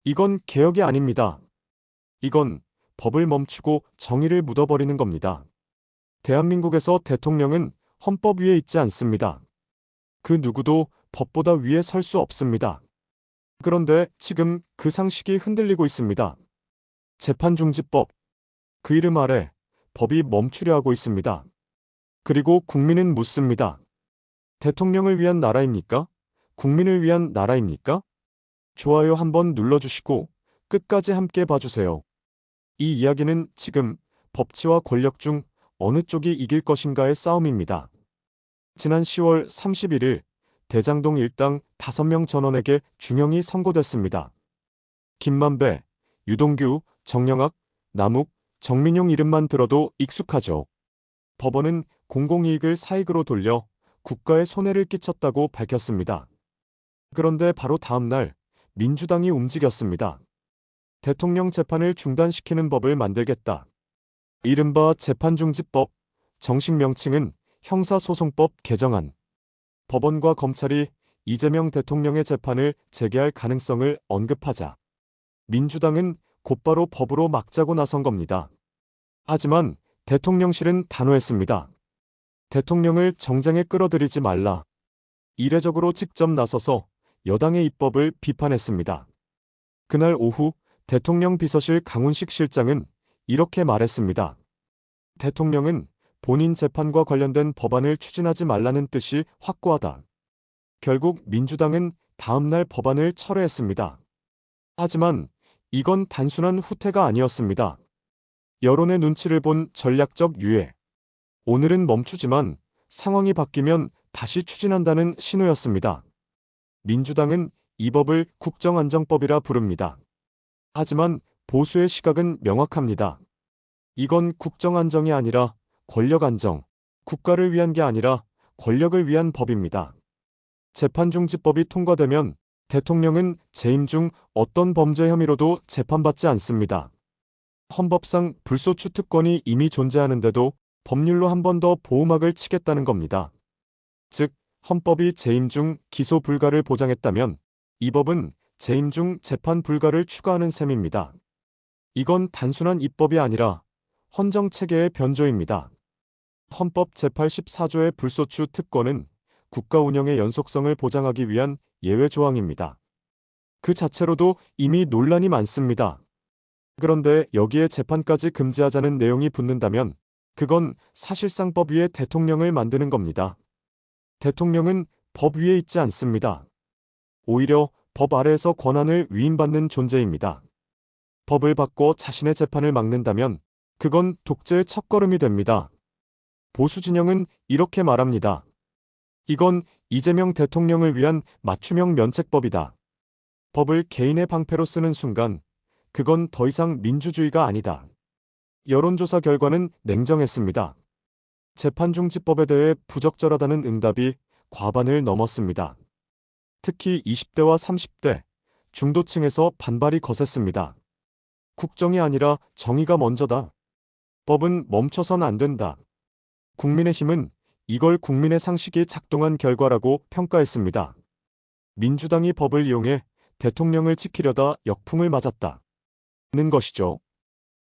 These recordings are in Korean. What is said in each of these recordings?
이건 개혁이 아닙니다. 이건 법을 멈추고 정의를 묻어버리는 겁니다. 대한민국에서 대통령은 헌법 위에 있지 않습니다. 그 누구도 법보다 위에 설 수 없습니다. 그런데 지금 그 상식이 흔들리고 있습니다. 재판중지법, 그 이름 아래 법이 멈추려 하고 있습니다. 그리고 국민은 묻습니다. 대통령을 위한 나라입니까? 국민을 위한 나라입니까? 좋아요 한번 눌러주시고 끝까지 함께 봐주세요. 이 이야기는 지금 법치와 권력 중 어느 쪽이 이길 것인가의 싸움입니다. 지난 10월 31일 대장동 일당 5명 전원에게 중형이 선고됐습니다. 김만배, 유동규, 정영학, 남욱, 정민용 이름만 들어도 익숙하죠. 법원은 공공이익을 사익으로 돌려 국가에 손해를 끼쳤다고 밝혔습니다. 그런데 바로 다음 날 민주당이 움직였습니다. 대통령 재판을 중단시키는 법을 만들겠다. 이른바 재판중지법, 정식 명칭은 형사소송법 개정안. 법원과 검찰이 이재명 대통령의 재판을 재개할 가능성을 언급하자 민주당은 곧바로 법으로 막자고 나선 겁니다. 하지만 대통령실은 단호했습니다. 대통령을 정쟁에 끌어들이지 말라. 이례적으로 직접 나서서 여당의 입법을 비판했습니다. 그날 오후 대통령 비서실 강훈식 실장은 이렇게 말했습니다. 대통령은 본인 재판과 관련된 법안을 추진하지 말라는 뜻이 확고하다. 결국 민주당은 다음날 법안을 철회했습니다. 하지만 이건 단순한 후퇴가 아니었습니다. 여론의 눈치를 본 전략적 유예. 오늘은 멈추지만 상황이 바뀌면 다시 추진한다는 신호였습니다. 민주당은 이 법을 국정안정법이라 부릅니다. 하지만 보수의 시각은 명확합니다. 이건 국정안정이 아니라 권력안정, 국가를 위한 게 아니라 권력을 위한 법입니다. 재판중지법이 통과되면 대통령은 재임 중 어떤 범죄 혐의로도 재판받지 않습니다. 헌법상 불소추 특권이 이미 존재하는데도 법률로 한 번 더 보호막을 치겠다는 겁니다. 즉, 헌법이 재임 중 기소 불가를 보장했다면 이 법은 재임 중 재판 불가를 추가하는 셈입니다. 이건 단순한 입법이 아니라 헌정체계의 변조입니다. 헌법 제84조의 불소추 특권은 국가 운영의 연속성을 보장하기 위한 예외 조항입니다. 그 자체로도 이미 논란이 많습니다. 그런데 여기에 재판까지 금지하자는 내용이 붙는다면 그건 사실상 법 위에 대통령을 만드는 겁니다. 대통령은 법 위에 있지 않습니다. 오히려 법 아래에서 권한을 위임받는 존재입니다. 법을 바꿔 자신의 재판을 막는다면 그건 독재의 첫걸음이 됩니다. 보수 진영은 이렇게 말합니다. 이건 이재명 대통령을 위한 맞춤형 면책법이다. 법을 개인의 방패로 쓰는 순간 그건 더 이상 민주주의가 아니다. 여론조사 결과는 냉정했습니다. 재판중지법에 대해 부적절하다는 응답이 과반을 넘었습니다. 특히 20대와 30대, 중도층에서 반발이 거셌습니다. 국정이 아니라 정의가 먼저다. 법은 멈춰선 안 된다. 국민의힘은 이걸 국민의 상식이 작동한 결과라고 평가했습니다. 민주당이 법을 이용해 대통령을 지키려다 역풍을 맞았다. 는 것이죠.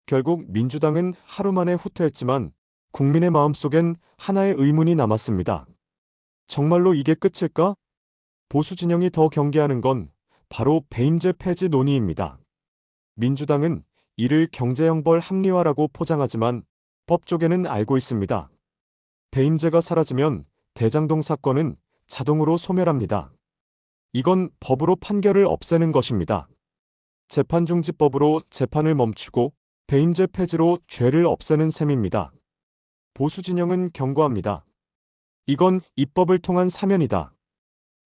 결국 민주당은 하루 만에 후퇴했지만 국민의 마음속엔 하나의 의문이 남았습니다. 정말로 이게 끝일까? 보수 진영이 더 경계하는 건 바로 배임제 폐지 논의입니다. 민주당은 이를 경제형벌 합리화라고 포장하지만 법 쪽에는 알고 있습니다. 배임제가 사라지면 대장동 사건은 자동으로 소멸합니다. 이건 법으로 판결을 없애는 것입니다. 재판중지법으로 재판을 멈추고 배임제 폐지로 죄를 없애는 셈입니다. 보수 진영은 경고합니다. 이건 입법을 통한 사면이다.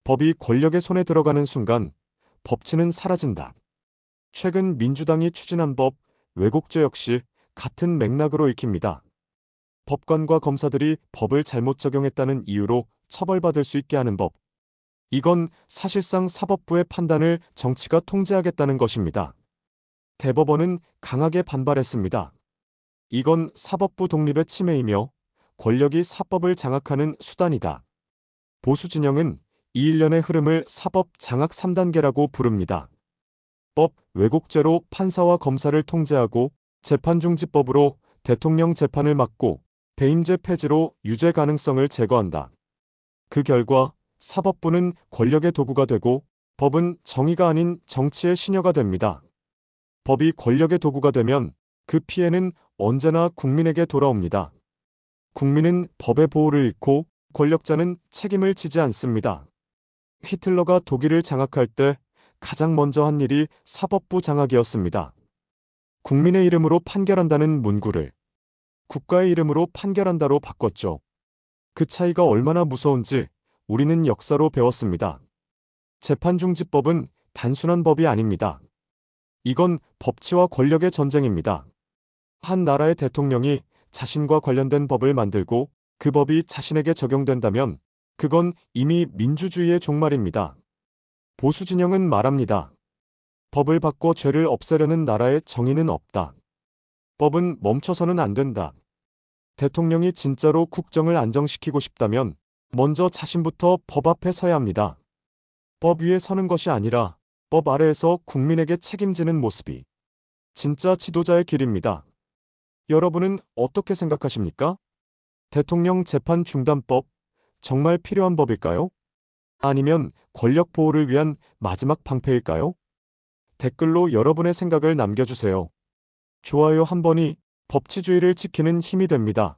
법이 권력의 손에 들어가는 순간 법치는 사라진다. 최근 민주당이 추진한 법, 왜곡죄 역시 같은 맥락으로 읽힙니다. 법관과 검사들이 법을 잘못 적용했다는 이유로 처벌받을 수 있게 하는 법. 이건 사실상 사법부의 판단을 정치가 통제하겠다는 것입니다. 대법원은 강하게 반발했습니다. 이건 사법부 독립의 침해이며 권력이 사법을 장악하는 수단이다. 보수 진영은 이 일련의 흐름을 사법 장악 3단계라고 부릅니다. 법, 왜곡죄로 판사와 검사를 통제하고 재판중지법으로 대통령 재판을 막고 배임죄 폐지로 유죄 가능성을 제거한다. 그 결과 사법부는 권력의 도구가 되고 법은 정의가 아닌 정치의 시녀가 됩니다. 법이 권력의 도구가 되면 그 피해는 언제나 국민에게 돌아옵니다. 국민은 법의 보호를 잃고 권력자는 책임을 지지 않습니다. 히틀러가 독일을 장악할 때 가장 먼저 한 일이 사법부 장악이었습니다. 국민의 이름으로 판결한다는 문구를 국가의 이름으로 판결한다로 바꿨죠. 그 차이가 얼마나 무서운지 우리는 역사로 배웠습니다. 재판중지법은 단순한 법이 아닙니다. 이건 법치와 권력의 전쟁입니다. 한 나라의 대통령이 자신과 관련된 법을 만들고 그 법이 자신에게 적용된다면 그건 이미 민주주의의 종말입니다. 보수 진영은 말합니다. 법을 바꿔 죄를 없애려는 나라에 정의는 없다. 법은 멈춰서는 안 된다. 대통령이 진짜로 국정을 안정시키고 싶다면 먼저 자신부터 법 앞에 서야 합니다. 법 위에 서는 것이 아니라 법 아래에서 국민에게 책임지는 모습이 진짜 지도자의 길입니다. 여러분은 어떻게 생각하십니까? 대통령 재판 중단법 정말 필요한 법일까요? 아니면 권력 보호를 위한 마지막 방패일까요? 댓글로 여러분의 생각을 남겨주세요. 좋아요 한 번이 법치주의를 지키는 힘이 됩니다.